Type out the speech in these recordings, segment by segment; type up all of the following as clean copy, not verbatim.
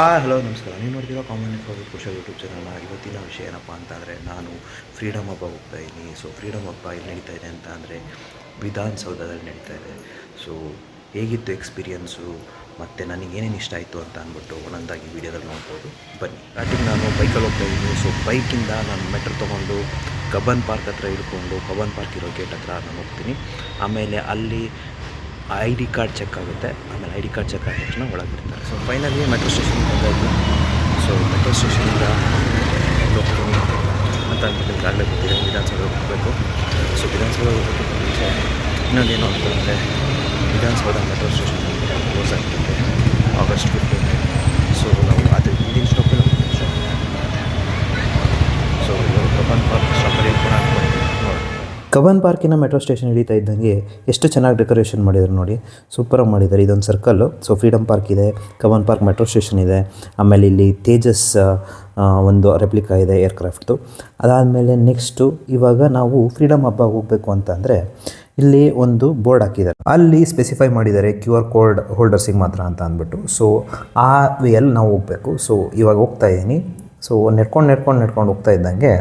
Hello ನಮಸ್ಕಾರ. ನೀವು ನೋಡ್ತಿರೋ common for Kushal YouTube ಚಾನಲ್ನ ಇವತ್ತಿನ ವಿಷಯ ಏನಪ್ಪ ಅಂತಂದರೆ, ನಾನು ಫ್ರೀಡಮ್ ಹಬ್ಬ ಹೋಗ್ತಾ ಇದ್ದೀನಿ. ಸೊ ಫ್ರೀಡಮ್ ಹಬ್ಬ ಇಲ್ಲಿ ನಡೀತಾ ಇದೆ ಅಂತ ಅಂದರೆ ವಿಧಾನಸೌಧದಲ್ಲಿ ನಡೀತಾ ಇದೆ. ಸೊ ಹೇಗಿತ್ತು ಎಕ್ಸ್ಪೀರಿಯನ್ಸು ಮತ್ತು ನನಗೆ ಏನೇನು ಇಷ್ಟ ಆಯಿತು ಅಂತ ಅಂದ್ಬಿಟ್ಟು ಒಂದೊಂದಾಗಿ ವೀಡಿಯೋದಲ್ಲಿ ನೋಡ್ಬೋದು. ಬನ್ನಿ. ಸ್ಟಾರ್ಟಿಂಗ್ ನಾನು ಬೈಕಲ್ಲಿ ಹೋಗ್ತಾ ಇದ್ದೀನಿ. ಸೊ ಬೈಕಿಂದ ನಾನು ಮೆಟ್ರೋ ತೊಗೊಂಡು ಕಬ್ಬನ್ ಪಾರ್ಕ್ ಹತ್ರ ಇಳ್ಕೊಂಡು ಕಬ್ಬನ್ ಪಾರ್ಕ್ ಇರೋ ಗೇಟ್ ಹತ್ರ ನಾನು ಹೋಗ್ತೀನಿ. ಆಮೇಲೆ ಅಲ್ಲಿ ID ಕಾರ್ಡ್ ಚೆಕ್ ಆಗುತ್ತೆ. ಆಮೇಲೆ ID ಕಾರ್ಡ್ ಚೆಕ್ ಆದ ತಕ್ಷಣ ಒಳಗೆ ಬಿಡ್ತಾರೆ. ಸೊ ಫೈನಲಿ ಮೆಟ್ರೋ ಸ್ಟೇಷನ್ಗೆ ಬಂದಾಯಿತು. ಸೊ ಮೆಟ್ರೋ ಸ್ಟೇಷನಿಂದ ಹೋಗ್ತೀನಿ ಅಂತ ಅಂದ್ಬಿಟ್ಟು ಈಗಾಗಲೇ ಗೊತ್ತಿದೆ ವಿಧಾನಸೌಧ ಹೋಗಬೇಕು. ಸೊ ವಿಧಾನಸೌಧ ಹೋಗೋದಕ್ಕೆ ಮುಂಚೆ ಇನ್ನೊಂದೇನು ಅಂತಂದರೆ, ವಿಧಾನಸೌಧ ಮೆಟ್ರೋ ಸ್ಟೇಷನ್ ಕ್ಲೋಸ್ ಆಗ್ತಿದೆ August 15. ಸೊ ನಾವು ಅದು ಹಿಂದಿನ ಸ್ಟಾಪಲ್ಲಿ ಸೊ ಕಬ್ಬನ್ ಪಾರ್ಕ್ ಸ್ಟಾಪಲ್ಲಿ ಕೂಡ ನೋಡಿ. ಕಬ್ಬನ್ ಪಾರ್ಕಿನ ಮೆಟ್ರೋ ಸ್ಟೇಷನ್ ಹಿಡಿತಾ ಇದ್ದಂಗೆ ಎಷ್ಟು ಚೆನ್ನಾಗಿ ಡೆಕೋರೇಷನ್ ಮಾಡಿದ್ದಾರೆ ನೋಡಿ, ಸೂಪರಾಗಿ ಮಾಡಿದ್ದಾರೆ. ಇದೊಂದು ಸರ್ಕಲ್ಲು. ಸೊ ಫ್ರೀಡಮ್ ಪಾರ್ಕ್ ಇದೆ, ಕಬ್ಬನ್ ಪಾರ್ಕ್ ಮೆಟ್ರೋ ಸ್ಟೇಷನ್ ಇದೆ, ಆಮೇಲೆ ಇಲ್ಲಿ ತೇಜಸ್ ಒಂದು ರೆಪ್ಲಿಕಾ ಇದೆ ಏರ್ಕ್ರಾಫ್ಟ್ದು. ಅದಾದಮೇಲೆ ನೆಕ್ಸ್ಟು ಇವಾಗ ನಾವು ಫ್ರೀಡಮ್ ಹಬ್ಬ ಹೋಗಬೇಕು ಅಂತ ಅಂದರೆ ಇಲ್ಲಿ ಒಂದು ಬೋರ್ಡ್ ಹಾಕಿದ್ದಾರೆ. ಅಲ್ಲಿ ಸ್ಪೆಸಿಫೈ ಮಾಡಿದ್ದಾರೆ QR ಕೋಡ್ ಹೋಲ್ಡರ್ಸಿಗೆ ಮಾತ್ರ ಅಂತ ಅಂದ್ಬಿಟ್ಟು. ಸೊ ಆ ವೇಯಲ್ಲಿ ನಾವು ಹೋಗಬೇಕು. ಸೊ ಇವಾಗ ಹೋಗ್ತಾ ಇದ್ದೀನಿ. ಸೊ ನಡ್ಕೊಂಡು ಹೋಗ್ತಾ ಇದ್ದಂಗೆ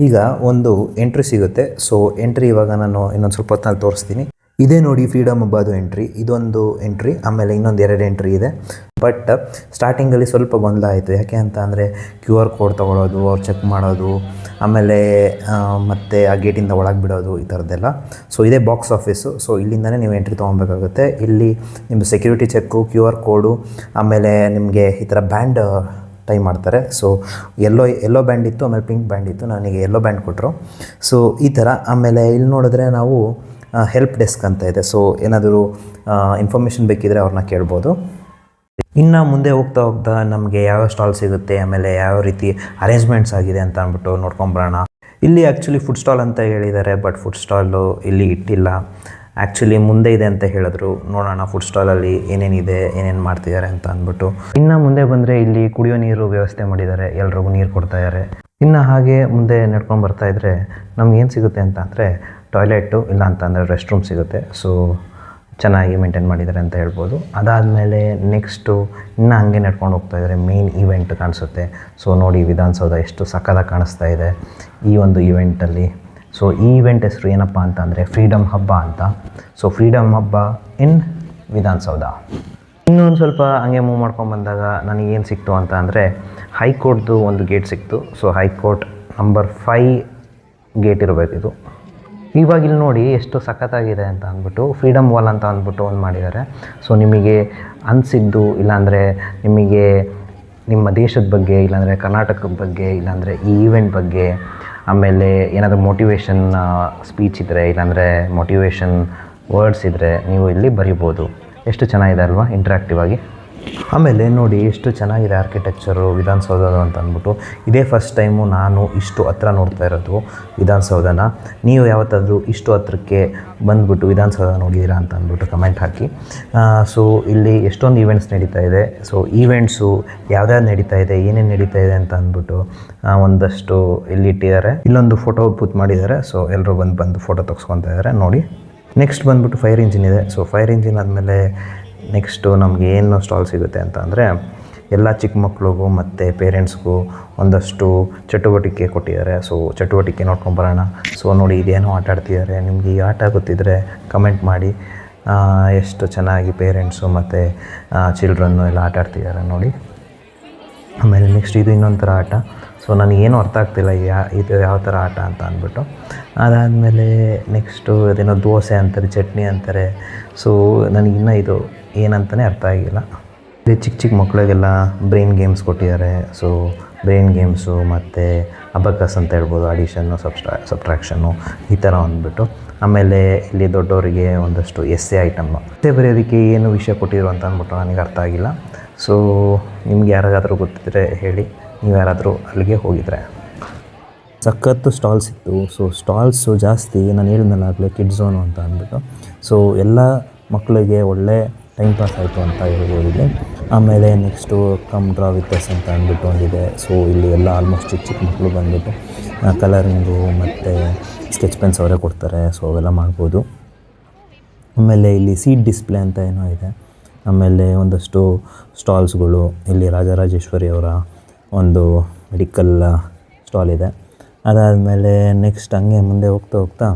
ಈಗ ಒಂದು ಎಂಟ್ರಿ ಸಿಗುತ್ತೆ. ಸೊ ಎಂಟ್ರಿ ಇವಾಗ ನಾನು ಇನ್ನೊಂದು ಸ್ವಲ್ಪ ಹೊತ್ತಿನಲ್ಲಿ ತೋರಿಸ್ತೀನಿ. ಇದೇ ನೋಡಿ ಫ್ರೀಡಮ್ ಹಬ್ಬದು ಎಂಟ್ರಿ. ಇದೊಂದು ಎಂಟ್ರಿ, ಆಮೇಲೆ ಇನ್ನೊಂದು 2 ಎಂಟ್ರಿ ಇದೆ. ಬಟ್ ಸ್ಟಾರ್ಟಿಂಗಲ್ಲಿ ಸ್ವಲ್ಪ ಗೊಂದಲ ಆಯಿತು. ಯಾಕೆ ಅಂತ ಅಂದರೆ QR ಕೋಡ್ ತೊಗೊಳೋದು, ಅವ್ರು ಚೆಕ್ ಮಾಡೋದು, ಆಮೇಲೆ ಮತ್ತು ಆ ಗೇಟಿಂದ ಒಳಗೆ ಬಿಡೋದು, ಈ ಥರದ್ದೆಲ್ಲ. ಸೊ ಇದೇ ಬಾಕ್ಸ್ ಆಫೀಸು. ಸೊ ಇಲ್ಲಿಂದನೇ ನೀವು ಎಂಟ್ರಿ ತೊಗೊಬೇಕಾಗುತ್ತೆ. ಇಲ್ಲಿ ನಿಮ್ಮದು ಸೆಕ್ಯೂರಿಟಿ ಚೆಕ್ಕು, QR ಕೋಡು, ಆಮೇಲೆ ನಿಮಗೆ ಈ ಥರ ಬ್ಯಾಂಡ್ ಟೈ ಮಾಡ್ತಾರೆ. ಸೊ ಎಲ್ಲೋ ಬ್ಯಾಂಡ್ ಇತ್ತು, ಆಮೇಲೆ ಪಿಂಕ್ ಬ್ಯಾಂಡ್ ಇತ್ತು. ನನಗೆ ಎಲ್ಲೋ ಬ್ಯಾಂಡ್ ಕೊಟ್ಟರು. ಸೊ ಈ ಥರ. ಆಮೇಲೆ ಇಲ್ಲಿ ನೋಡಿದ್ರೆ ನಾವು ಹೆಲ್ಪ್ ಡೆಸ್ಕ್ ಅಂತ ಇದೆ. ಸೊ ಏನಾದರೂ ಇನ್ಫಾರ್ಮೇಷನ್ ಬೇಕಿದ್ದರೆ ಅವ್ರನ್ನ ಕೇಳ್ಬೋದು. ಇನ್ನು ಮುಂದೆ ಹೋಗ್ತಾ ನಮಗೆ ಯಾವ ಸ್ಟಾಲ್ ಸಿಗುತ್ತೆ, ಆಮೇಲೆ ಯಾವ ರೀತಿ ಅರೇಂಜ್ಮೆಂಟ್ಸ್ ಆಗಿದೆ ಅಂತ ಅಂದ್ಬಿಟ್ಟು ನೋಡ್ಕೊಂಬರೋಣ. ಇಲ್ಲಿ ಆ್ಯಕ್ಚುಲಿ ಫುಡ್ ಸ್ಟಾಲ್ ಅಂತ ಹೇಳಿದ್ದಾರೆ, ಬಟ್ ಫುಡ್ ಸ್ಟಾಲು ಇಲ್ಲಿ ಇಟ್ಟಿಲ್ಲ. ಆ್ಯಕ್ಚುಲಿ ಮುಂದೆ ಇದೆ ಅಂತ ಹೇಳಿದ್ರು. ನೋಡೋಣ ಫುಡ್ ಸ್ಟಾಲಲ್ಲಿ ಏನೇನಿದೆ, ಏನೇನು ಮಾಡ್ತಿದ್ದಾರೆ ಅಂತ ಅಂದ್ಬಿಟ್ಟು. ಇನ್ನು ಮುಂದೆ ಬಂದರೆ ಇಲ್ಲಿ ಕುಡಿಯೋ ನೀರು ವ್ಯವಸ್ಥೆ ಮಾಡಿದ್ದಾರೆ, ಎಲ್ರಿಗೂ ನೀರು ಕೊಡ್ತಾಯಿದ್ದಾರೆ. ಇನ್ನು ಹಾಗೆ ಮುಂದೆ ನಡ್ಕೊಂಡು ಬರ್ತಾಯಿದ್ರೆ ನಮ್ಗೇನು ಸಿಗುತ್ತೆ ಅಂತ ಅಂದರೆ ಟಾಯ್ಲೆಟು, ಇಲ್ಲ ಅಂತಂದರೆ ರೆಸ್ಟ್ ರೂಮ್ ಸಿಗುತ್ತೆ. ಸೊ ಚೆನ್ನಾಗಿ ಮೇಂಟೈನ್ ಮಾಡಿದ್ದಾರೆ ಅಂತ ಹೇಳ್ಬೋದು. ಅದಾದಮೇಲೆ ನೆಕ್ಸ್ಟು ಇನ್ನು ಹಾಗೆ ನಡ್ಕೊಂಡು ಹೋಗ್ತಾಯಿದ್ದಾರೆ ಮೇನ್ ಈವೆಂಟ್ ಕಾಣಿಸುತ್ತೆ. ಸೊ ನೋಡಿ ವಿಧಾನಸೌಧ ಎಷ್ಟು ಸಕ್ಕತ್ತಾಗಿ ಕಾಣಿಸ್ತಾ ಇದೆ ಈ ಒಂದು ಈವೆಂಟಲ್ಲಿ. ಸೊ ಈ ಈವೆಂಟ್ ಹೆಸರು ಏನಪ್ಪ ಅಂತ ಅಂದರೆ ಫ್ರೀಡಮ್ ಹಬ್ಬ ಅಂತ. ಸೊ ಫ್ರೀಡಮ್ ಹಬ್ಬ ಇನ್ ವಿಧಾನಸೌಧ. ಇನ್ನೊಂದು ಸ್ವಲ್ಪ ಹಂಗೆ ಮೂವ್ ಮಾಡ್ಕೊಂಡು ಬಂದಾಗ ನನಗೇನು ಸಿಕ್ತು ಅಂತ ಅಂದರೆ ಹೈಕೋರ್ಟ್ದು ಒಂದು ಗೇಟ್ ಸಿಕ್ತು. ಸೊ ಹೈಕೋರ್ಟ್ ನಂಬರ್ 5 ಗೇಟ್ ಇರಬೇಕು ಇದು. ಇವಾಗ ಇಲ್ಲಿ ನೋಡಿ ಎಷ್ಟು ಸಖತ್ತಾಗಿದೆ ಅಂತ ಅಂದ್ಬಿಟ್ಟು ಫ್ರೀಡಮ್ ವಾಲ್ ಅಂತ ಅಂದ್ಬಿಟ್ಟು ಒಂದು ಮಾಡಿದ್ದಾರೆ. ಸೊ ನಿಮಗೆ ಅನಿಸಿದ್ದು, ಇಲ್ಲಾಂದರೆ ನಿಮಗೆ ನಿಮ್ಮ ದೇಶದ ಬಗ್ಗೆ, ಇಲ್ಲಾಂದರೆ ಕರ್ನಾಟಕದ ಬಗ್ಗೆ, ಇಲ್ಲಾಂದರೆ ಈ ಈವೆಂಟ್ ಬಗ್ಗೆ, ಆಮೇಲೆ ಏನಾದರೂ ಮೋಟಿವೇಶನ್ ಸ್ಪೀಚ್ ಇದ್ದರೆ, ಇಲ್ಲಾಂದರೆ ಮೋಟಿವೇಶನ್ ವರ್ಡ್ಸ್ ಇದ್ದರೆ ನೀವು ಇಲ್ಲಿ ಬರಿಬೋದು. ಎಷ್ಟು ಚೆನ್ನಾಗಿದೆ ಅಲ್ವಾ, ಇಂಟ್ರ್ಯಾಕ್ಟಿವ್ ಆಗಿ. ಆಮೇಲೆ ನೋಡಿ ಎಷ್ಟು ಚೆನ್ನಾಗಿದೆ ಆರ್ಕಿಟೆಕ್ಚರು ವಿಧಾನಸೌಧದ ಅಂತ ಅಂದ್ಬಿಟ್ಟು. ಇದೇ ಫಸ್ಟ್ ಟೈಮು ನಾನು ಇಷ್ಟು ಹತ್ರ ನೋಡ್ತಾ ಇರೋದು ವಿಧಾನಸೌಧನ. ನೀವು ಯಾವತ್ತಾದರೂ ಇಷ್ಟು ಹತ್ರಕ್ಕೆ ಬಂದುಬಿಟ್ಟು ವಿಧಾನಸೌಧ ನೋಡಿದ್ದೀರಾ ಅಂತ ಅಂದ್ಬಿಟ್ಟು ಕಮೆಂಟ್ ಹಾಕಿ. ಸೊ ಇಲ್ಲಿ ಎಷ್ಟೊಂದು ಈವೆಂಟ್ಸ್ ನಡೀತಾ ಇದೆ. ಸೊ ಈವೆಂಟ್ಸು ಯಾವ್ದಾವ್ದು ನಡೀತಾ ಇದೆ, ಏನೇನು ನಡೀತಾ ಇದೆ ಅಂತ ಅಂದ್ಬಿಟ್ಟು ಒಂದಷ್ಟು ಇಲ್ಲಿ ಇಟ್ಟಿದ್ದಾರೆ. ಇಲ್ಲೊಂದು ಫೋಟೋ ಬೂತ್ ಮಾಡಿದ್ದಾರೆ. ಸೊ ಎಲ್ಲರೂ ಬಂದು ಫೋಟೋ ತೆಗೆಸ್ಕೊತಾ ಇದ್ದಾರೆ ನೋಡಿ. ನೆಕ್ಸ್ಟ್ ಬಂದುಬಿಟ್ಟು ಫೈರ್ ಇಂಜಿನ್ ಇದೆ. ಸೊ ಫೈರ್ ಇಂಜಿನ್ ಆದಮೇಲೆ ನೆಕ್ಸ್ಟು ನಮಗೆ ಏನು ಸ್ಟಾಲ್ ಸಿಗುತ್ತೆ ಅಂತ ಅಂದರೆ ಎಲ್ಲ ಚಿಕ್ಕ ಮಕ್ಳಿಗೂ ಮತ್ತು ಪೇರೆಂಟ್ಸ್ಗೂ ಒಂದಷ್ಟು ಚಟುವಟಿಕೆ ಕೊಟ್ಟಿದ್ದಾರೆ. ಸೊ ಚಟುವಟಿಕೆ ನೋಡ್ಕೊಂಬರೋಣ. ಸೊ ನೋಡಿ ಇದೇನೋ ಆಟ ಆಡ್ತಿದ್ದಾರೆ. ನಿಮಗೆ ಈ ಆಟ ಗೊತ್ತಿದ್ದರೆ ಕಮೆಂಟ್ ಮಾಡಿ. ಎಷ್ಟು ಚೆನ್ನಾಗಿ ಪೇರೆಂಟ್ಸು ಮತ್ತು ಚಿಲ್ಡ್ರನ್ನು ಎಲ್ಲ ಆಟ ಆಡ್ತಿದ್ದಾರೆ ನೋಡಿ. ಆಮೇಲೆ ನೆಕ್ಸ್ಟ್ ಇದು ಇನ್ನೊಂಥರ ಆಟ. ಸೊ ನನಗೇನು ಅರ್ಥ ಆಗ್ತಿಲ್ಲ ಇದು ಯಾವ ಥರ ಆಟ ಅಂತ ಅಂದ್ಬಿಟ್ಟು. ಅದಾದಮೇಲೆ ನೆಕ್ಸ್ಟು ಅದೇನೋ ದೋಸೆ ಅಂತಾರೆ, ಚಟ್ನಿ ಅಂತಾರೆ. ಸೊ ನನಗಿನ್ನೂ ಇದು ಏನಂತಲೇ ಅರ್ಥ ಆಗಿಲ್ಲ. ಇಲ್ಲಿ ಚಿಕ್ಕ ಮಕ್ಕಳಿಗೆಲ್ಲ ಬ್ರೈನ್ ಗೇಮ್ಸ್ ಕೊಟ್ಟಿದ್ದಾರೆ. ಸೊ ಬ್ರೈನ್ ಗೇಮ್ಸು ಮತ್ತು ಅಬಕಸ್ ಅಂತ ಹೇಳ್ಬೋದು, ಅಡಿಷನ್ನು, ಸಬ್ಟ್ರಾಕ್ಷನ್ನು, ಈ ಥರ ಅಂದ್ಬಿಟ್ಟು. ಆಮೇಲೆ ಇಲ್ಲಿ ದೊಡ್ಡವರಿಗೆ ಒಂದಷ್ಟು ಎಸ್ಸೆ ಐಟಮ್ಮು ಬರೆಯೋದಕ್ಕೆ ಏನು ವಿಷಯ ಕೊಟ್ಟಿದ್ರು ಅಂತ ಅಂದ್ಬಿಟ್ಟು ನನಗೆ ಅರ್ಥ ಆಗಿಲ್ಲ. ಸೊ ನಿಮ್ಗೆ ಯಾರಿಗಾದರೂ ಗೊತ್ತಿದ್ದರೆ ಹೇಳಿ, ನೀವು ಯಾರಾದರೂ ಅಲ್ಲಿಗೆ ಹೋಗಿದ್ರೆ. ಸಖತ್ತು ಸ್ಟಾಲ್ಸ್ ಇತ್ತು. ಸೊ ಸ್ಟಾಲ್ಸು ಜಾಸ್ತಿ, ನಾನು ಹೇಳಿದ್ನಲ್ಲಾಗಲೇ ಕಿಡ್ ಝೋನು ಅಂತ ಅಂದ್ಬಿಟ್ಟು. ಸೊ ಎಲ್ಲ ಮಕ್ಕಳಿಗೆ ಒಳ್ಳೆ ಟೈಮ್ ಪಾಸ್ ಆಯಿತು ಅಂತ ಹೇಳ್ಬೋದು ಇಲ್ಲಿ. ಆಮೇಲೆ next come draw with us ಅಂತ ಅಂದ್ಬಿಟ್ಟು ಒಂದಿದೆ. ಸೊ ಇಲ್ಲಿ ಎಲ್ಲ ಆಲ್ಮೋಸ್ಟ್ ಚಿಕ್ಕ ಮಕ್ಕಳು ಬಂದುಬಿಟ್ಟು ಕಲರಿಂಗು ಮತ್ತು ಸ್ಕೆಚ್ ಪೆನ್ಸ್ ಅವರೇ ಕೊಡ್ತಾರೆ. ಸೊ ಅವೆಲ್ಲ ಮಾಡ್ಬೋದು. ಆಮೇಲೆ ಇಲ್ಲಿ ಸೀಟ್ ಡಿಸ್ಪ್ಲೇ ಅಂತ ಏನೋ ಇದೆ. ಆಮೇಲೆ ಒಂದಷ್ಟು ಸ್ಟಾಲ್ಸ್ಗಳು. ಇಲ್ಲಿ ರಾಜರಾಜೇಶ್ವರಿ ಅವರ ಒಂದು ಮೆಡಿಕಲ್ ಸ್ಟಾಲ್ ಇದೆ. ಅದಾದಮೇಲೆ ನೆಕ್ಸ್ಟ್ ಹಂಗೆ ಮುಂದೆ ಹೋಗ್ತಾ ಹೋಗ್ತಾ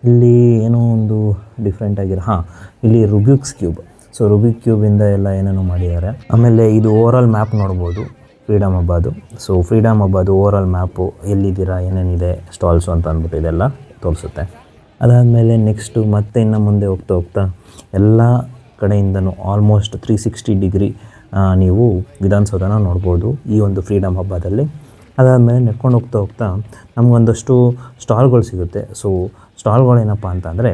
ಇಲ್ಲಿ ಏನೋ ಒಂದು ಡಿಫ್ರೆಂಟ್ ಆಗಿರೋ ಇಲ್ಲಿ ರುಬಿಕ್ಸ್ ಕ್ಯೂಬ್. ಸೊ ರುಬಿಕ್ ಕ್ಯೂಬಿಂದ ಎಲ್ಲ ಏನೇನೋ ಮಾಡಿದ್ದಾರೆ. ಆಮೇಲೆ ಇದು ಓವರಾಲ್ ಮ್ಯಾಪ್ ನೋಡ್ಬೋದು ಫ್ರೀಡಮ್ ಹಬ್ಬದು. ಸೊ ಫ್ರೀಡಮ್ ಹಬ್ಬದು ಓವರಾಲ್ ಮ್ಯಾಪು ಎಲ್ಲಿದ್ದೀರಾ, ಏನೇನಿದೆ ಸ್ಟಾಲ್ಸು ಅಂತ ಅಂದ್ಬಿಟ್ಟು ಇದೆಲ್ಲ ತೋರಿಸುತ್ತೆ. ಅದಾದಮೇಲೆ ನೆಕ್ಸ್ಟು ಮತ್ತೆ ಇನ್ನು ಮುಂದೆ ಹೋಗ್ತಾ ಹೋಗ್ತಾ ಎಲ್ಲ ಕಡೆಯಿಂದನೂ ಆಲ್ಮೋಸ್ಟ್ 360 ಡಿಗ್ರಿ ನೀವು ವಿಧಾನಸೌಧನ ನೋಡ್ಬೋದು ಈ ಒಂದು ಫ್ರೀಡಮ್ ಹಬ್ಬದಲ್ಲಿ. ಅದಾದಮೇಲೆ ನಡ್ಕೊಂಡು ಹೋಗ್ತಾ ಹೋಗ್ತಾ ನಮಗೊಂದಷ್ಟು ಸ್ಟಾಲ್ಗಳು ಸಿಗುತ್ತೆ. ಸೊ ಸ್ಟಾಲ್ಗಳೇನಪ್ಪ ಅಂತ ಅಂದರೆ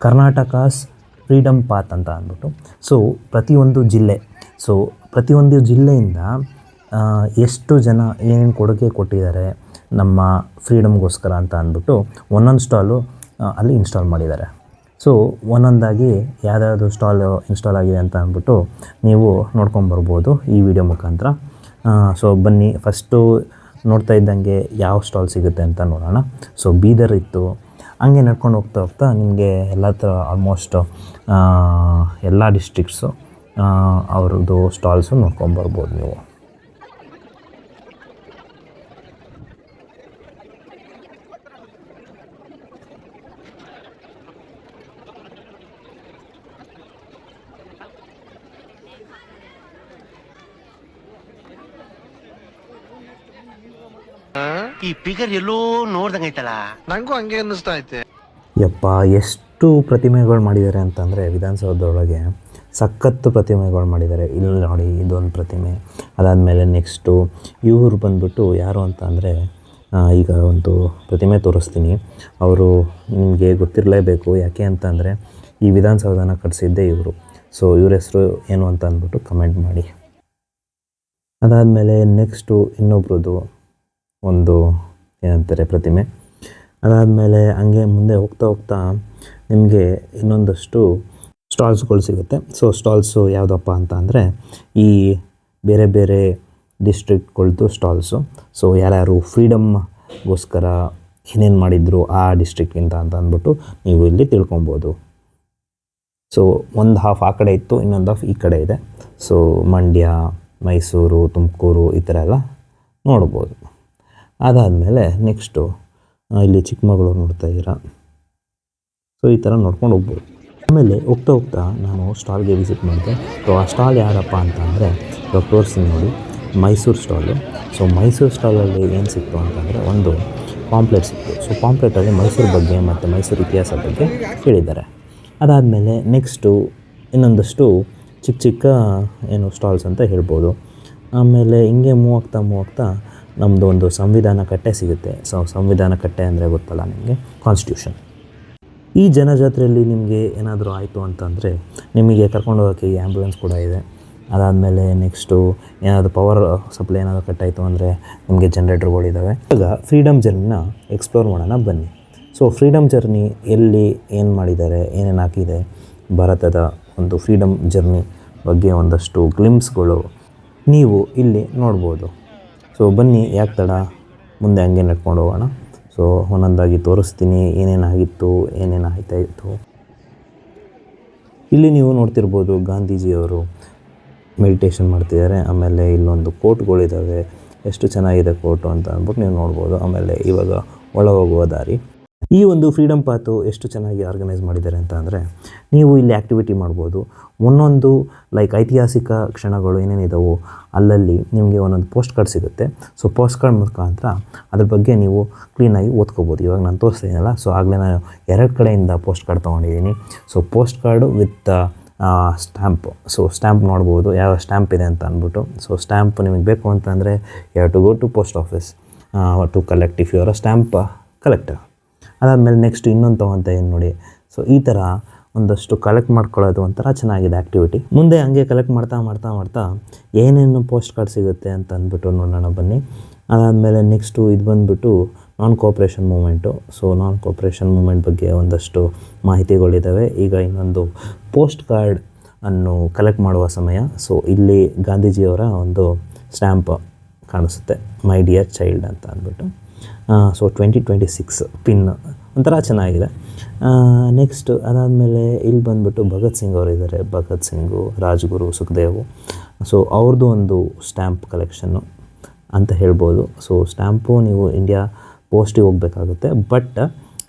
ಕರ್ನಾಟಕಸ್ ಫ್ರೀಡಮ್ ಪಾತ್ ಅಂತ ಅಂದ್ಬಿಟ್ಟು. ಸೊ ಪ್ರತಿಯೊಂದು ಜಿಲ್ಲೆಯಿಂದ ಎಷ್ಟು ಜನ ಏನೇನು ಕೊಡುಗೆ ಕೊಟ್ಟಿದ್ದಾರೆ ನಮ್ಮ ಫ್ರೀಡಮ್ಗೋಸ್ಕರ ಅಂತ ಅಂದ್ಬಿಟ್ಟು ಒಂದೊಂದು ಸ್ಟಾಲು ಅಲ್ಲಿ ಇನ್ಸ್ಟಾಲ್ ಮಾಡಿದ್ದಾರೆ. ಸೊ ಒಂದೊಂದಾಗಿ ಯಾವ್ದಾವುದು ಸ್ಟಾಲ್ ಇನ್ಸ್ಟಾಲ್ ಆಗಿದೆ ಅಂತ ಅಂದ್ಬಿಟ್ಟು ನೀವು ನೋಡ್ಕೊಂಬರ್ಬೋದು ಈ ವಿಡಿಯೋ ಮುಖಾಂತರ. ಸೊ ಬನ್ನಿ ಫಸ್ಟು ನೋಡ್ತಾ ಇದ್ದಂಗೆ ಯಾವ ಸ್ಟಾಲ್ ಸಿಗುತ್ತೆ ಅಂತ ನೋಡೋಣ. ಸೊ ಬೀದರ್ ಇತ್ತು. ಹಂಗೆ ನಡ್ಕೊಂಡು ಹೋಗ್ತಾ ಹೋಗ್ತಾ ನಿಮಗೆ ಎಲ್ಲ ಥರ ಆಲ್ಮೋಸ್ಟ್ ಎಲ್ಲ ಡಿಸ್ಟ್ರಿಕ್ಟ್ಸು ಅವ್ರದ್ದು ಸ್ಟಾಲ್ಸು ನೋಡ್ಕೊಂಬರ್ಬೋದು ನೀವು. ಈ ಫಿಗರ್ ಎಲ್ಲೋ ನೋಡ್ದಂಗೈತಲ್ಲ, ನಂಗೂ ಹಂಗೆ ಅನ್ನಿಸ್ತಾ ಐತೆ. ಯಪ್ಪ, ಎಷ್ಟು ಪ್ರತಿಮೆಗಳು ಮಾಡಿದ್ದಾರೆ ಅಂತಂದರೆ ವಿಧಾನಸೌಧದೊಳಗೆ ಸಖತ್ತು ಪ್ರತಿಮೆಗಳು ಮಾಡಿದ್ದಾರೆ. ಇಲ್ಲಿ ನೋಡಿ, ಇದೊಂದು ಪ್ರತಿಮೆ. ಅದಾದಮೇಲೆ ನೆಕ್ಸ್ಟು ಇವರು ಬಂದ್ಬಿಟ್ಟು ಯಾರು ಅಂತ ಅಂದರೆ, ಈಗ ಒಂದು ಪ್ರತಿಮೆ ತೋರಿಸ್ತೀನಿ. ಅವರು ನಿಮಗೆ ಗೊತ್ತಿರಲೇಬೇಕು, ಯಾಕೆ ಅಂತಂದರೆ ಈ ವಿಧಾನಸೌಧನ ಕಟ್ಟಿಸಿದ್ದೇ ಇವರು. ಸೊ ಇವ್ರ ಹೆಸರು ಏನು ಅಂತ ಅಂದ್ಬಿಟ್ಟು ಕಮೆಂಟ್ ಮಾಡಿ. ಅದಾದಮೇಲೆ ನೆಕ್ಸ್ಟು ಇನ್ನೊಬ್ರದ್ದು ಒಂದು ಏನಂತಾರೆ ಪ್ರತಿಮೆ. ಅದಾದಮೇಲೆ ಹಂಗೆ ಮುಂದೆ ಹೋಗ್ತಾ ಹೋಗ್ತಾ ನಿಮಗೆ ಇನ್ನೊಂದಷ್ಟು ಸ್ಟಾಲ್ಸ್ಗಳು ಸಿಗುತ್ತೆ. ಸೊ ಸ್ಟಾಲ್ಸು ಯಾವುದಪ್ಪ ಅಂತ ಅಂದರೆ ಈ ಬೇರೆ ಬೇರೆ ಡಿಸ್ಟ್ರಿಕ್ಟ್ಗಳ್ದು ಸ್ಟಾಲ್ಸು. ಸೊ ಯಾರ್ಯಾರು ಫ್ರೀಡಮ್ಗೋಸ್ಕರ ಏನೇನು ಮಾಡಿದ್ರು ಆ ಡಿಸ್ಟ್ರಿಕ್ಟಿಂದ ಅಂತ ಅಂದ್ಬಿಟ್ಟು ನೀವು ಇಲ್ಲಿ ತಿಳ್ಕೊಬೋದು. ಸೊ ಒಂದು ಹಾಫ್ ಆ ಕಡೆ ಇತ್ತು, ಇನ್ನೊಂದು ಹಾಫ್ ಈ ಕಡೆ ಇದೆ. ಸೊ ಮಂಡ್ಯ, ಮೈಸೂರು, ತುಮಕೂರು ಈ ಥರ ಎಲ್ಲ ನೋಡ್ಬೋದು. ಅದಾದಮೇಲೆ ನೆಕ್ಸ್ಟು ಇಲ್ಲಿ ಚಿಕ್ಕಮಗಳೂರು ನೋಡ್ತಾ ಇದ್ದೀರಾ. ಸೊ ಈ ಥರ ನೋಡ್ಕೊಂಡು ಹೋಗ್ಬೋದು. ಆಮೇಲೆ ಹೋಗ್ತಾ ಹೋಗ್ತಾ ನಾನು ಸ್ಟಾಲ್ಗೆ ವಿಸಿಟ್ ಮಾಡಿದೆ. ಸೊ ಆ ಸ್ಟಾಲ್ ಯಾರಪ್ಪ ಅಂತ ಅಂದರೆ ತೋರಿಸ್ತೀನಿ ನೋಡಿ, ಮೈಸೂರು ಸ್ಟಾಲು. ಸೊ ಮೈಸೂರು ಸ್ಟಾಲಲ್ಲಿ ಏನು ಸಿಕ್ತು ಅಂತಂದರೆ ಒಂದು ಪಾಂಪ್ಲೆಟ್ ಸಿಕ್ತು. ಸೊ ಪಾಂಪ್ಲೆಟಲ್ಲಿ ಮೈಸೂರು ಬಗ್ಗೆ ಮತ್ತು ಮೈಸೂರು ಇತಿಹಾಸ ಬಗ್ಗೆ ಹೇಳಿದ್ದಾರೆ. ಅದಾದಮೇಲೆ ನೆಕ್ಸ್ಟು ಇನ್ನೊಂದಷ್ಟು ಚಿಕ್ಕ ಚಿಕ್ಕ ಏನು ಸ್ಟಾಲ್ಸ್ ಅಂತ ಹೇಳ್ಬೋದು. ಆಮೇಲೆ ಹಿಂಗೆ ಮೂವ್ ಆಗ್ತಾ ನಮ್ಮದು ಒಂದು ಸಂವಿಧಾನ ಕಟ್ಟೆ ಸಿಗುತ್ತೆ. ಸೊ ಸಂವಿಧಾನ ಕಟ್ಟೆ ಅಂದರೆ ಗೊತ್ತಲ್ಲ ನಿಮಗೆ, ಕಾನ್ಸ್ಟಿಟ್ಯೂಷನ್. ಈ ಜನಜಾತ್ರೆಯಲ್ಲಿ ನಿಮಗೆ ಏನಾದರೂ ಆಯಿತು ಅಂತಂದರೆ ನಿಮಗೆ ಕರ್ಕೊಂಡು ಹೋಗೋಕ್ಕೆ ಈ ಆ್ಯಂಬುಲೆನ್ಸ್ ಕೂಡ ಇದೆ. ಅದಾದಮೇಲೆ ನೆಕ್ಸ್ಟು ಏನಾದರೂ ಪವರ್ ಸಪ್ಲೈ ಏನಾದರೂ ಕಟ್ಟಾಯಿತು ಅಂದರೆ ನಿಮಗೆ ಜನ್ರೇಟರ್ಗಳಿದ್ದಾವೆ. ಇವಾಗ ಫ್ರೀಡಮ್ ಜರ್ನಿನ ಎಕ್ಸ್ಪ್ಲೋರ್ ಮಾಡೋಣ ಬನ್ನಿ. ಸೊ ಫ್ರೀಡಮ್ ಜರ್ನಿ ಎಲ್ಲಿ ಏನು ಮಾಡಿದ್ದಾರೆ, ಏನೇನು ಹಾಕಿದೆ, ಭಾರತದ ಒಂದು ಫ್ರೀಡಮ್ ಜರ್ನಿ ಬಗ್ಗೆ ಒಂದಷ್ಟು ಗ್ಲಿಮ್ಸ್ಗಳು ನೀವು ಇಲ್ಲಿ ನೋಡ್ಬೋದು. ಸೊ ಬನ್ನಿ, ಯಾಕೆ ತಡ, ಮುಂದೆ ಹಂಗೆ ನಡ್ಕೊಂಡು ಹೋಗೋಣ. ಸೊ ಒಂದೊಂದಾಗಿ ತೋರಿಸ್ತೀನಿ ಏನೇನಾಗಿತ್ತು, ಏನೇನು ಆಯ್ತಾಯಿತ್ತು. ಇಲ್ಲಿ ನೀವು ನೋಡ್ತಿರ್ಬೋದು ಗಾಂಧೀಜಿಯವರು ಮೆಡಿಟೇಷನ್ ಮಾಡ್ತಿದ್ದಾರೆ. ಆಮೇಲೆ ಇಲ್ಲೊಂದು ಕೋಟ್ಗಳಿದ್ದಾವೆ, ಎಷ್ಟು ಚೆನ್ನಾಗಿದೆ ಕೋಟು ಅಂತ ಅಂದ್ಬಿಟ್ಟು ನೀವು ನೋಡ್ಬೋದು. ಆಮೇಲೆ ಇವಾಗ ಒಳ ಹೋಗುವ ದಾರಿ. ಈ ಒಂದು ಫ್ರೀಡಮ್ ಪಾತು ಎಷ್ಟು ಚೆನ್ನಾಗಿ ಆರ್ಗನೈಸ್ ಮಾಡಿದ್ದಾರೆ ಅಂತ ಅಂದರೆ, ನೀವು ಇಲ್ಲಿ ಆ್ಯಕ್ಟಿವಿಟಿ ಮಾಡ್ಬೋದು. ಒಂದೊಂದು ಐತಿಹಾಸಿಕ ಕ್ಷಣಗಳು ಏನೇನಿದಾವೋ ಅಲ್ಲಲ್ಲಿ ನಿಮಗೆ ಒಂದೊಂದು ಪೋಸ್ಟ್ ಕಾರ್ಡ್ ಸಿಗುತ್ತೆ. ಸೊ ಪೋಸ್ಟ್ ಕಾರ್ಡ್ ಮುಖಾಂತರ ಅದ್ರ ಬಗ್ಗೆ ನೀವು ಕ್ಲೀನಾಗಿ ಓದ್ಕೋಬೋದು. ಇವಾಗ ನಾನು ತೋರಿಸ್ತೀನಲ್ಲ, ಸೊ ಆಗಲೇ ನಾನು 2 ಕಡೆಯಿಂದ ಪೋಸ್ಟ್ ಕಾರ್ಡ್ ತೊಗೊಂಡಿದ್ದೀನಿ. So post card with stamp. So stamp ನೋಡ್ಬೋದು ಯಾವ ಸ್ಟ್ಯಾಂಪ್ ಇದೆ ಅಂತ ಅಂದ್ಬಿಟ್ಟು. ಸೊ ಸ್ಟ್ಯಾಂಪ್ ನಿಮಗೆ ಬೇಕು ಅಂತಂದರೆ you have to go to post office to collect if you are a stamp collector. ಅದಾದಮೇಲೆ ನೆಕ್ಸ್ಟ್ ಇನ್ನೊಂದು ತೊಗೊತ ಏನು ನೋಡಿ. ಸೊ ಈ ಥರ ಒಂದಷ್ಟು ಕಲೆಕ್ಟ್ ಮಾಡ್ಕೊಳ್ಳೋದು ಒಂಥರ ಚೆನ್ನಾಗಿದೆ ಆ್ಯಕ್ಟಿವಿಟಿ. ಮುಂದೆ ಹಂಗೆ ಕಲೆಕ್ಟ್ ಮಾಡ್ತಾ ಏನೇನು ಪೋಸ್ಟ್ ಕಾರ್ಡ್ ಸಿಗುತ್ತೆ ಅಂತ ಅಂದ್ಬಿಟ್ಟು ನೋಡೋಣ ಬನ್ನಿ. ಅದಾದಮೇಲೆ ನೆಕ್ಸ್ಟು ಇದು ಬಂದುಬಿಟ್ಟು ನಾನ್ ಕೋಆಪ್ರೇಷನ್ ಮೂಮೆಂಟು. ಸೊ ನಾನ್ ಕೋಆಪ್ರೇಷನ್ ಮೂಮೆಂಟ್ ಬಗ್ಗೆ ಒಂದಷ್ಟು ಮಾಹಿತಿಗಳಿದ್ದಾವೆ. ಈಗ ಇನ್ನೊಂದು ಪೋಸ್ಟ್ ಕಾರ್ಡ್ ಅನ್ನು ಕಲೆಕ್ಟ್ ಮಾಡುವ ಸಮಯ. ಸೊ ಇಲ್ಲಿ ಗಾಂಧೀಜಿಯವರ ಒಂದು ಸ್ಟ್ಯಾಂಪ್ ಕಾಣಿಸುತ್ತೆ, ಮೈ ಡಿಯರ್ ಚೈಲ್ಡ್ ಅಂತ ಅಂದ್ಬಿಟ್ಟು. ಸೊ 2026 ಪಿನ್ ಒಂಥರ ಚೆನ್ನಾಗಿದೆ. ನೆಕ್ಸ್ಟು ಅದಾದಮೇಲೆ ಇಲ್ಲಿ ಬಂದುಬಿಟ್ಟು ಭಗತ್ ಸಿಂಗ್ ಅವರು ಇದ್ದಾರೆ. ಭಗತ್ ಸಿಂಗು, ರಾಜ್ಗುರು, ಸುಖದೇವು. ಸೊ ಅವ್ರದ್ದು ಒಂದು ಸ್ಟ್ಯಾಂಪ್ ಕಲೆಕ್ಷನ್ನು ಅಂತ ಹೇಳ್ಬೋದು. ಸೊ ಸ್ಟ್ಯಾಂಪು ನೀವು ಇಂಡಿಯಾ ಪೋಸ್ಟಿಗೆ ಹೋಗಬೇಕಾಗುತ್ತೆ, ಬಟ್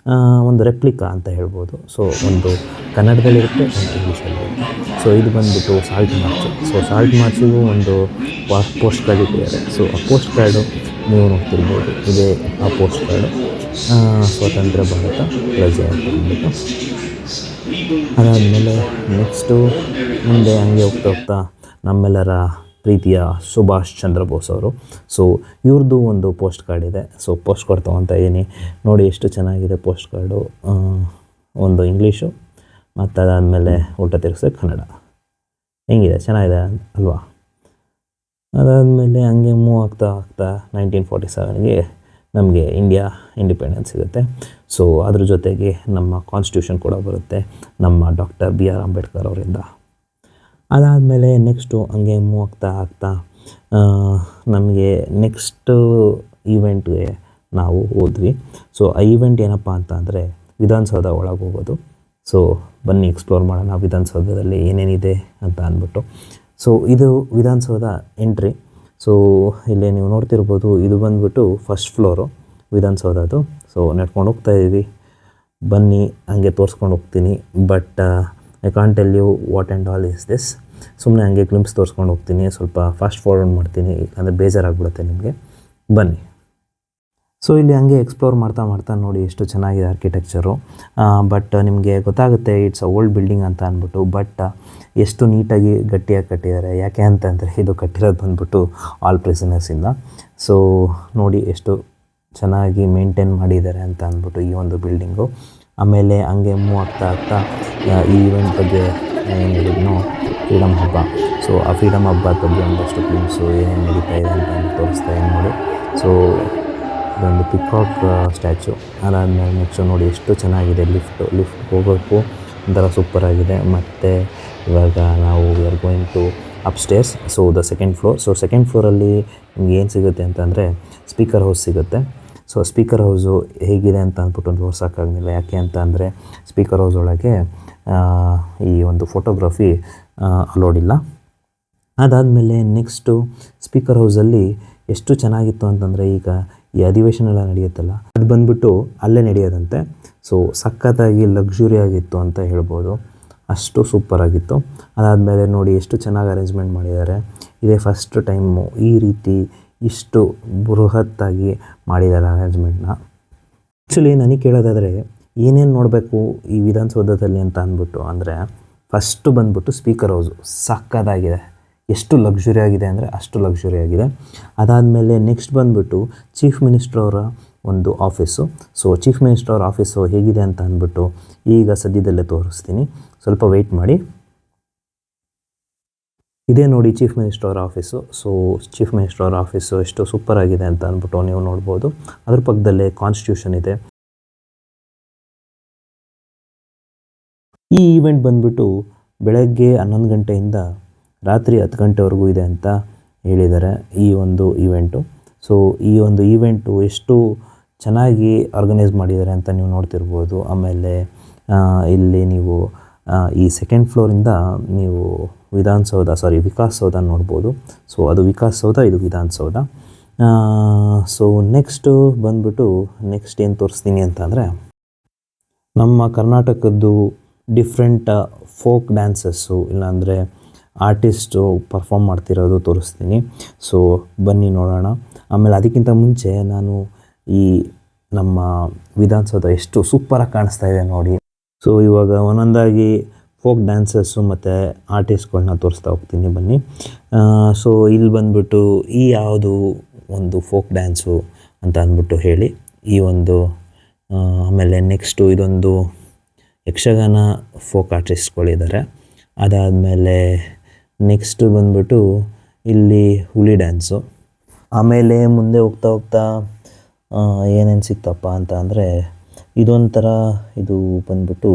ಒಂದು ರೆಪ್ಲಿಕಾ ಅಂತ ಹೇಳ್ಬೋದು. ಸೊ ಒಂದು ಕನ್ನಡದಲ್ಲಿರುತ್ತೆ, ಒಂದು ಇಂಗ್ಲೀಷಲ್ಲಿರುತ್ತೆ. ಸೊ ಇದು ಬಂದುಬಿಟ್ಟು ಸಾಲ್ಟ್ ಮಾರ್ಚ್. ಸೊ ಸಾಲ್ಟ್ ಮಾರ್ಚಿಗೂ ಒಂದು ಪೋಸ್ಟ್ ಕಾರ್ಡ್ ಇಟ್ಟಿದ್ದಾರೆ. ಸೊ ಆ ಪೋಸ್ಟ್ ಕಾರ್ಡು ನೀವು ನೋಡ್ತಿರ್ಬೋದು, ಇದೇ ಆ ಪೋಸ್ಟ್ ಕಾರ್ಡು, ಸ್ವತಂತ್ರ ಭಾರತ ಪ್ರಜೆ ಅಂತ ಅಂದ್ಬಿಟ್ಟು. ಅದಾದಮೇಲೆ ನೆಕ್ಸ್ಟು ಮುಂದೆ ಹಂಗೆ ಹೋಗ್ತಾ ಹೋಗ್ತಾ ನಮ್ಮೆಲ್ಲರ ಪ್ರೀತಿಯ ಸುಭಾಷ್ ಚಂದ್ರ ಬೋಸ್ ಅವರು. ಸೊ ಇವ್ರದ್ದು ಒಂದು ಪೋಸ್ಟ್ ಕಾರ್ಡ್ ಇದೆ. ಸೊ ಪೋಸ್ಟ್ ಕಾರ್ಡ್ ತೊಗೊತಾ ಇದ್ದೀನಿ ನೋಡಿ, ಎಷ್ಟು ಚೆನ್ನಾಗಿದೆ ಪೋಸ್ಟ್ ಕಾರ್ಡು. ಒಂದು ಇಂಗ್ಲೀಷು ಮತ್ತು ಅದಾದಮೇಲೆ ಉಲ್ಟಾ ತಿರ್ಗಿಸೋಕೆ ಕನ್ನಡ. ಹೆಂಗಿದೆ, ಚೆನ್ನಾಗಿದೆ ಅಲ್ವಾ? ಅದಾದಮೇಲೆ ಹಂಗೆ ಮೂವ್ ಆಗ್ತಾ ಆಗ್ತಾ 1947ಗೆ ನಮಗೆ ಇಂಡಿಯಾ ಇಂಡಿಪೆಂಡೆನ್ಸ್ ಸಿಗುತ್ತೆ. ಸೊ ಅದ್ರ ಜೊತೆಗೆ ನಮ್ಮ ಕಾನ್ಸ್ಟಿಟ್ಯೂಷನ್ ಕೂಡ ಬರುತ್ತೆ ನಮ್ಮ ಡಾಕ್ಟರ್ BR ಅಂಬೇಡ್ಕರ್ ಅವರಿಂದ. ಅದಾದಮೇಲೆ ನೆಕ್ಸ್ಟು ಹಂಗೆ ಮೂವ್ ಆಗ್ತಾ ಆಗ್ತಾ ನಮಗೆ ನೆಕ್ಸ್ಟು ಈವೆಂಟ್ಗೆ ನಾವು ಹೋದ್ವಿ. ಸೊ ಆ ಈವೆಂಟ್ ಏನಪ್ಪ ಅಂತ ಅಂದರೆ ವಿಧಾನಸೌಧ ಒಳಗೆ ಹೋಗೋದು. ಸೊ ಬನ್ನಿ ಎಕ್ಸ್ಪ್ಲೋರ್ ಮಾಡೋಣ ವಿಧಾನಸೌಧದಲ್ಲಿ ಏನೇನಿದೆ ಅಂತ ಅಂದ್ಬಿಟ್ಟು. ಸೊ ಇದು ವಿಧಾನಸೌಧ ಎಂಟ್ರಿ. ಸೊ ಇಲ್ಲಿ ನೀವು ನೋಡ್ತಿರ್ಬೋದು, ಇದು ಬಂದುಬಿಟ್ಟು ಫಸ್ಟ್ ಫ್ಲೋರು ವಿಧಾನಸೌಧದು. ಸೊ ನಡ್ಕೊಂಡು ಹೋಗ್ತಾ ಇದ್ದೀವಿ, ಬನ್ನಿ ಹಂಗೆ ತೋರಿಸ್ಕೊಂಡು ಹೋಗ್ತೀನಿ. But I can't tell you what and all is this. ಸುಮ್ಮನೆ ಹಂಗೆ ಕ್ಲಿಮ್ಸ್ ತೋರಿಸ್ಕೊಂಡು ಹೋಗ್ತೀನಿ, ಸ್ವಲ್ಪ ಫಾಸ್ಟ್ ಫಾರ್ವರ್ಡ್ ಮಾಡ್ತೀನಿ, ಅಂದರೆ ಬೇಜಾರಾಗ್ಬಿಡುತ್ತೆ ನಿಮಗೆ. ಬನ್ನಿ. ಸೊ ಇಲ್ಲಿ ಹಂಗೆ ಎಕ್ಸ್ಪ್ಲೋರ್ ಮಾಡ್ತಾ ಮಾಡ್ತಾ ನೋಡಿ ಎಷ್ಟು ಚೆನ್ನಾಗಿದೆ ಆರ್ಕಿಟೆಕ್ಚರು. ಬಟ್ ನಿಮಗೆ ಗೊತ್ತಾಗುತ್ತೆ ಇಟ್ಸ್ ಅ ಓಲ್ಡ್ ಬಿಲ್ಡಿಂಗ್ ಅಂತ ಅಂದ್ಬಿಟ್ಟು. ಬಟ್ ಎಷ್ಟು ನೀಟಾಗಿ ಗಟ್ಟಿಯಾಗಿ ಕಟ್ಟಿದ್ದಾರೆ. ಯಾಕೆ ಅಂತಂದರೆ ಇದು ಕಟ್ಟಿರೋದು ಬಂದ್ಬಿಟ್ಟು ಆಲ್ ಪ್ರಿಸನರ್ಸಿಂದ. ಸೊ ನೋಡಿ ಎಷ್ಟು ಚೆನ್ನಾಗಿ ಮೇಂಟೈನ್ ಮಾಡಿದ್ದಾರೆ ಅಂತ ಅಂದ್ಬಿಟ್ಟು ಈ ಒಂದು ಬಿಲ್ಡಿಂಗು. ಆಮೇಲೆ ಹಂಗೆ ಮೂವ್ ಆಗ್ತಾ ಆಗ್ತಾ ಈ ಈವೆಂಟ್ ಬಗ್ಗೆ ಏನು ಹೇಳಿದ್ನೋ, ಫ್ರೀಡಮ್ ಹಬ್ಬ. ಸೊ ಆ ಫ್ರೀಡಮ್ ಹಬ್ಬದ ಬಗ್ಗೆ ಒಂದಷ್ಟು ಕ್ಲಿಮ್ಸು ಏನೇನು ನಡೀತಾ ಇದೆ ಅಂತ ತೋರಿಸ್ತಾ ಇದೆ ನೋಡಿ. ಸೊ ಇದೊಂದು ಪಿಕಾಕ್ ಸ್ಟ್ಯಾಚು. ಅದಾದಮೇಲೆ ನೆಕ್ಸ್ಟು ನೋಡಿ ಎಷ್ಟು ಚೆನ್ನಾಗಿದೆ. ಲಿಫ್ಟ್ ಹೋಗೋಕ್ಕೂ ಒಂಥರ ಸೂಪರಾಗಿದೆ. ಮತ್ತು ಇವಾಗ ನಾವು we are going to upstairs. So the second floor. So second ಫ್ಲೋರಲ್ಲಿ ನಿಮ್ಗೆ ಏನು ಸಿಗುತ್ತೆ ಅಂತಂದರೆ ಸ್ಪೀಕರ್ ಹೌಸ್ ಸಿಗುತ್ತೆ. ಸೊ ಸ್ಪೀಕರ್ ಹೌಸು ಹೇಗಿದೆ ಅಂತ ಅಂದ್ಬಿಟ್ಟು ಒಂದು ತೋರ್ಸೋಕ್ಕಾಗಲಿಲ್ಲ. ಯಾಕೆ ಅಂತ ಅಂದರೆ ಸ್ಪೀಕರ್ ಹೌಸ್ ಒಳಗೆ ಈ ಒಂದು ಫೋಟೋಗ್ರಫಿ ಅಲೋಡ್ ಇಲ್ಲ. ಅದಾದಮೇಲೆ ನೆಕ್ಸ್ಟು ಸ್ಪೀಕರ್ ಹೌಸಲ್ಲಿ ಎಷ್ಟು ಚೆನ್ನಾಗಿತ್ತು ಅಂತಂದರೆ, ಈಗ ಈ ಅಧಿವೇಶನ ಎಲ್ಲ ನಡೆಯುತ್ತಲ್ಲ, ಅದು ಬಂದ್ಬಿಟ್ಟು ಅಲ್ಲೇ ನಡೆಯೋದಂತೆ. ಸೊ ಸಖತ್ತಾಗಿ ಲಕ್ಸುರಿ ಆಗಿತ್ತು ಅಂತ ಹೇಳ್ಬೋದು, ಅಷ್ಟು ಸೂಪರಾಗಿತ್ತು. ಅದಾದಮೇಲೆ ನೋಡಿ ಎಷ್ಟು ಚೆನ್ನಾಗಿ ಅರೇಂಜ್ಮೆಂಟ್ ಮಾಡಿದ್ದಾರೆ. ಇದೇ ಫಸ್ಟ್ ಟೈಮು ಈ ರೀತಿ ಇಷ್ಟು ಬೃಹತ್ತಾಗಿ ಮಾಡಿದ್ದಾರೆ ಅರೇಂಜ್ಮೆಂಟ್ನ. ಆ್ಯಕ್ಚುಲಿ ನನಗೆ ಕೇಳೋದಾದರೆ ಏನೇನು ನೋಡಬೇಕು ಈ ವಿಧಾನಸೌಧದಲ್ಲಿ ಅಂತ ಅಂದ್ಬಿಟ್ಟು ಅಂದರೆ, ಫಸ್ಟು ಬಂದ್ಬಿಟ್ಟು ಸ್ಪೀಕರ್ ಹೌಸು ಸಖತ್ತಾಗಿದೆ. ಎಷ್ಟು ಲಕ್ಸುರಿ ಆಗಿದೆ ಅಂದರೆ ಅಷ್ಟು ಲಕ್ಸುರಿ ಆಗಿದೆ. ಅದಾದಮೇಲೆ ನೆಕ್ಸ್ಟ್ ಬಂದುಬಿಟ್ಟು ಚೀಫ್ ಮಿನಿಸ್ಟರ್ ಅವರ ಒಂದು ಆಫೀಸು. ಸೊ ಚೀಫ್ ಮಿನಿಸ್ಟರ್ ಅವರ ಆಫೀಸು ಹೇಗಿದೆ ಅಂತ ಅಂದ್ಬಿಟ್ಟು ಈಗ ಸದ್ಯದಲ್ಲೇ ತೋರಿಸ್ತೀನಿ, ಸ್ವಲ್ಪ ವೆಯ್ಟ್ ಮಾಡಿ. ಇದೇ ನೋಡಿ ಚೀಫ್ ಮಿನಿಸ್ಟರ್ ಅವರ ಆಫೀಸು. ಸೊ ಚೀಫ್ ಮಿನಿಸ್ಟರ್ ಅವರ ಆಫೀಸು ಎಷ್ಟು ಸೂಪರಾಗಿದೆ ಅಂತ ಅಂದ್ಬಿಟ್ಟು ನೀವು ನೋಡ್ಬೋದು. ಅದ್ರ ಪಕ್ಕದಲ್ಲೇ ಕಾನ್ಸ್ಟಿಟ್ಯೂಷನ್ ಇದೆ. ಈ ಈವೆಂಟ್ ಬಂದುಬಿಟ್ಟು ಬೆಳಗ್ಗೆ 11 ಗಂಟೆಯಿಂದ ರಾತ್ರಿ 10 ಗಂಟೆವರೆಗೂ ಇದೆ ಅಂತ ಹೇಳಿದ್ದಾರೆ ಈ ಒಂದು ಈವೆಂಟು. ಸೊ ಈ ಒಂದು ಈವೆಂಟು ಎಷ್ಟು ಚೆನ್ನಾಗಿ ಆರ್ಗನೈಸ್ ಮಾಡಿದ್ದಾರೆ ಅಂತ ನೀವು ನೋಡ್ತಿರ್ಬೋದು. ಆಮೇಲೆ ಇಲ್ಲಿ ನೀವು ಈ ಸೆಕೆಂಡ್ ಫ್ಲೋರಿಂದ ನೀವು ವಿಕಾಸಸೌಧ ನೋಡ್ಬೋದು. ಸೊ ಅದು ವಿಕಾಸಸೌಧ, ಇದು ವಿಧಾನಸೌಧ. ಸೊ ನೆಕ್ಸ್ಟು ಬಂದುಬಿಟ್ಟು ನೆಕ್ಸ್ಟ್ ಏನು ತೋರಿಸ್ತೀನಿ ಅಂತಂದರೆ, ನಮ್ಮ ಕರ್ನಾಟಕದ್ದು ಡಿಫ್ರೆಂಟ್ ಫೋಕ್ ಡ್ಯಾನ್ಸಸ್ಸು ಇಲ್ಲಾಂದರೆ ಆರ್ಟಿಸ್ಟು ಪರ್ಫಾರ್ಮ್ ಮಾಡ್ತಿರೋದು ತೋರಿಸ್ತೀನಿ. ಸೊ ಬನ್ನಿ ನೋಡೋಣ. ಆಮೇಲೆ ಅದಕ್ಕಿಂತ ಮುಂಚೆ ನಾನು ಈ ನಮ್ಮ ವಿಧಾನಸೌಧ ಎಷ್ಟು ಸೂಪರಾಗಿ ಕಾಣಿಸ್ತಾ ಇದೆ ನೋಡಿ. ಸೊ ಇವಾಗ ಒಂದೊಂದಾಗಿ ಫೋಕ್ ಡ್ಯಾನ್ಸಸ್ಸು ಮತ್ತು ಆರ್ಟಿಸ್ಟ್ಗಳನ್ನ ತೋರಿಸ್ತಾ ಹೋಗ್ತೀನಿ ಬನ್ನಿ. ಸೊ ಇಲ್ಲಿ ಬಂದುಬಿಟ್ಟು ಈ ಯಾವುದು ಒಂದು ಫೋಕ್ ಡ್ಯಾನ್ಸು ಅಂತ ಅಂದ್ಬಿಟ್ಟು ಹೇಳಿ ಈ ಒಂದು. ಆಮೇಲೆ ನೆಕ್ಸ್ಟು ಇದೊಂದು ಯಕ್ಷಗಾನ ಫೋಕ್ ಆರ್ಟಿಸ್ಟ್ಗಳಿದ್ದಾರೆ. ಅದಾದಮೇಲೆ ನೆಕ್ಸ್ಟು ಬಂದುಬಿಟ್ಟು ಇಲ್ಲಿ ಹುಲಿ ಡ್ಯಾನ್ಸು. ಆಮೇಲೆ ಮುಂದೆ ಹೋಗ್ತಾ ಹೋಗ್ತಾ ಏನೇನು ಸಿಕ್ತಪ್ಪ ಅಂತ ಅಂದರೆ, ಇದೊಂಥರ ಇದು ಬಂದುಬಿಟ್ಟು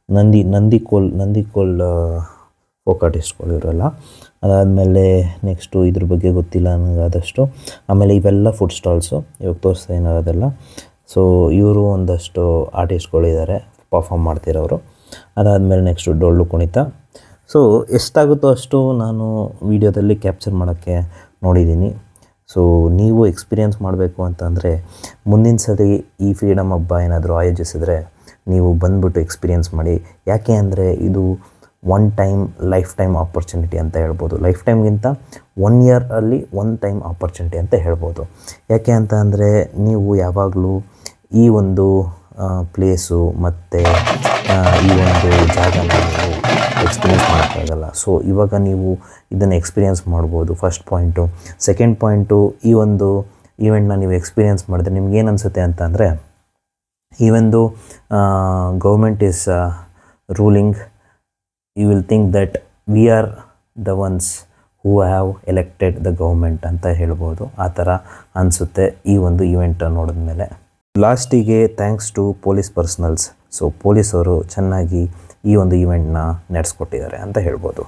ನಂದಿಕೋಲ್ ಫೋಕ್ ಆರ್ಟಿಸ್ಟ್ಗಳು ಇವರೆಲ್ಲ. ಅದಾದಮೇಲೆ ನೆಕ್ಸ್ಟು ಇದ್ರ ಬಗ್ಗೆ ಗೊತ್ತಿಲ್ಲ ನನಗೆ ಆದಷ್ಟು. ಆಮೇಲೆ ಇವೆಲ್ಲ ಫುಡ್ ಸ್ಟಾಲ್ಸು ಇವಾಗ ತೋರಿಸ್ತಾ ಏನಾಗೋದೆಲ್ಲ. ಸೊ ಇವರು ಒಂದಷ್ಟು ಆರ್ಟಿಸ್ಟ್ಗಳಿದ್ದಾರೆ ಪರ್ಫಾಮ್ ಮಾಡ್ತಿರೋರು. ಅದಾದಮೇಲೆ ನೆಕ್ಸ್ಟು ಡೊಳ್ಳು ಕುಣಿತ. ಸೊ ಎಷ್ಟಾಗುತ್ತೋ ಅಷ್ಟು ನಾನು ವೀಡಿಯೋದಲ್ಲಿ ಕ್ಯಾಪ್ಚರ್ ಮಾಡೋಕ್ಕೆ ನೋಡಿದ್ದೀನಿ. ಸೊ ನೀವು ಎಕ್ಸ್ಪೀರಿಯೆನ್ಸ್ ಮಾಡಬೇಕು ಅಂತಂದರೆ ಮುಂದಿನ ಸರಿ ಈ ಫ್ರೀಡಮ್ ಹಬ್ಬ ಏನಾದರೂ ಆಯೋಜಿಸಿದ್ರೆ ನೀವು ಬಂದುಬಿಟ್ಟು ಎಕ್ಸ್ಪೀರಿಯೆನ್ಸ್ ಮಾಡಿ. ಯಾಕೆ ಅಂದರೆ ಇದು ಲೈಫ್ ಟೈಮ್ ಆಪರ್ಚುನಿಟಿ ಅಂತ ಹೇಳ್ಬೋದು. ಲೈಫ್ ಟೈಮ್ಗಿಂತ 1 ಇಯರಲ್ಲಿ 1 ಟೈಮ್ ಆಪರ್ಚುನಿಟಿ ಅಂತ ಹೇಳ್ಬೋದು. ಯಾಕೆ ಅಂತ ಅಂದರೆ ನೀವು ಯಾವಾಗಲೂ ಈ ಒಂದು ಪ್ಲೇಸು ಮತ್ತು ಈ ಒಂದು ಜಾಗನ ನೀವು ಎಕ್ಸ್ಪೀರಿಯೆನ್ಸ್ ಮಾಡೋಕ್ಕಾಗಲ್ಲ. ಸೊ ಇವಾಗ ನೀವು ಇದನ್ನು ಎಕ್ಸ್ಪೀರಿಯೆನ್ಸ್ ಮಾಡ್ಬೋದು. First point. ಸೆಕೆಂಡ್ ಪಾಯಿಂಟು, ಈ ಒಂದು ಈವೆಂಟ್ನ ನೀವು ಎಕ್ಸ್ಪೀರಿಯೆನ್ಸ್ ಮಾಡಿದ್ರೆ ನಿಮ್ಗೆ ಏನು ಅನಿಸುತ್ತೆ ಅಂತ ಅಂದರೆ, even though government is ruling, you will think that we are the ones who have elected the government ಅಂತ ಹೇಳ್ಬೋದು. ಆ ಥರ ಅನಿಸುತ್ತೆ ಈ ಒಂದು ಈವೆಂಟ್ ನೋಡಿದ ಮೇಲೆ. ಲಾಸ್ಟಿಗೆ thanks to police personnels. So ಪೊಲೀಸವರು ಚೆನ್ನಾಗಿ ಈ ಒಂದು ಈವೆಂಟ್ನ ನಡೆಸ್ಕೊಟ್ಟಿದ್ದಾರೆ ಅಂತ ಹೇಳ್ಬೋದು.